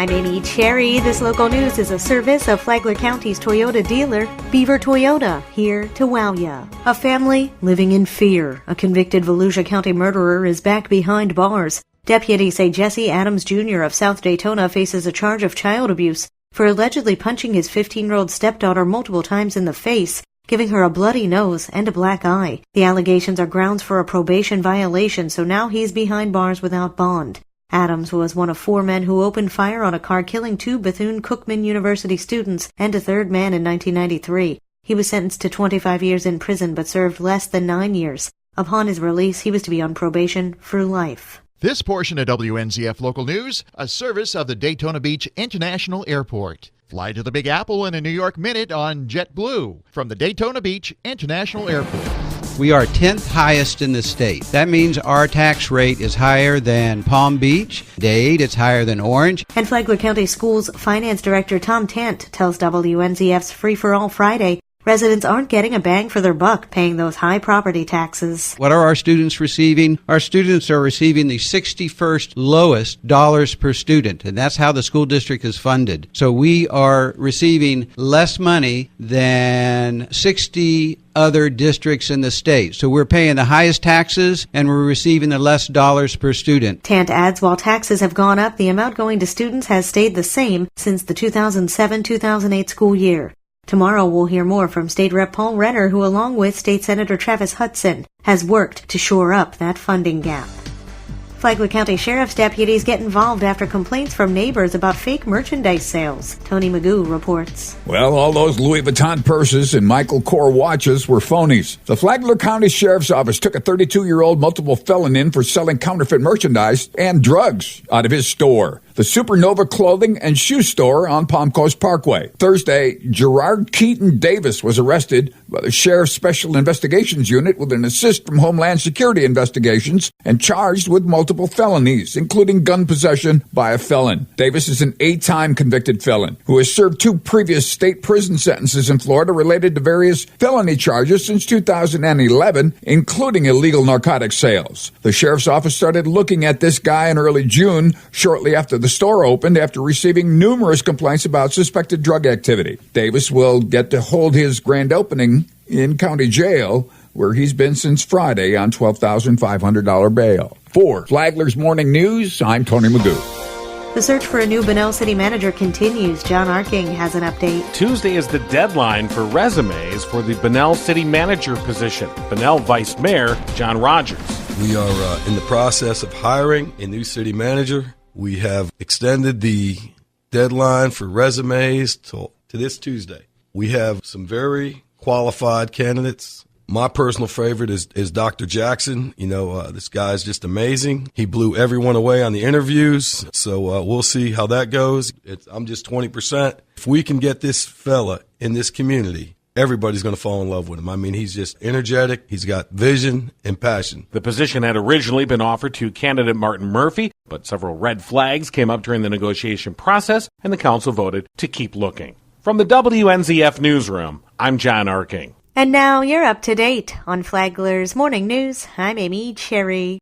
I'm Amy Cherry. This local news is a service of Flagler County's Toyota dealer, Beaver Toyota, here to wow ya. A family living in fear. A convicted Volusia County murderer is back behind bars. Deputies say Jesse Adams Jr. of South Daytona faces a charge of child abuse for allegedly punching his 15-year-old stepdaughter multiple times in the face, giving her a bloody nose and a black eye. The allegations are grounds for a probation violation, so now he's behind bars without bond. Adams was one of 4 men who opened fire on a car, killing 2 Bethune-Cookman University students and a third man in 1993. He was sentenced to 25 years in prison but served less than 9 years. Upon his release, he was to be on probation for life. This portion of WNZF Local News, a service of the Daytona Beach International Airport. Fly to the Big Apple in a New York minute on JetBlue from the Daytona Beach International Airport. We are 10th highest in the state. That means our tax rate is higher than Palm Beach, Dade, it's higher than Orange. And Flagler County Schools Finance Director Tom Tant tells WNZF's Free for All Friday residents aren't getting a bang for their buck paying those high property taxes. What are our students receiving? Our students are receiving the 61st lowest dollars per student, and that's how the school district is funded. So we are receiving less money than 60 other districts in the state. So we're paying the highest taxes and we're receiving the less dollars per student. Tant adds while taxes have gone up, the amount going to students has stayed the same since the 2007-2008 school year. Tomorrow we'll hear more from State Rep Paul Renner, who along with State Senator Travis Hudson has worked to shore up that funding gap. Flagler County Sheriff's deputies get involved after complaints from neighbors about fake merchandise sales. Tony Magoo reports. Well, all those Louis Vuitton purses and Michael Kors watches were phonies. The Flagler County Sheriff's Office took a 32-year-old multiple felon in for selling counterfeit merchandise and drugs out of his store, the Supernova Clothing and Shoe Store on Palm Coast Parkway. Thursday, Gerard Keaton Davis was arrested by the Sheriff's Special Investigations Unit with an assist from Homeland Security Investigations and charged with multiple felonies, including gun possession by a felon. Davis is an 8-time convicted felon who has served 2 previous state prison sentences in Florida related to various felony charges since 2011, including illegal narcotic sales. The sheriff's office started looking at this guy in early June, shortly after the store opened, after receiving numerous complaints about suspected drug activity. Davis will get to hold his grand opening in county jail, where he's been since Friday on $12,500 bail. For Flagler's Morning News, I'm Tony Magoo. The search for a new Bunnell City manager continues. John Arking has an update. Tuesday is the deadline for resumes for the Bunnell City manager position. Bunnell Vice Mayor John Rogers. We are in the process of hiring a new city manager. We have extended the deadline for resumes to this Tuesday. We have some very qualified candidates. My personal favorite is Dr. Jackson. This guy is just amazing. He blew everyone away on the interviews, so we'll see how that goes. I'm just 20%. If we can get this fella in this community, everybody's going to fall in love with him. I mean, he's just energetic. He's got vision and passion. The position had originally been offered to candidate Martin Murphy, but several red flags came up during the negotiation process, and the council voted to keep looking. From the WNZF Newsroom, I'm John Arking. And now you're up to date on Flagler's Morning News. I'm Amy Cherry.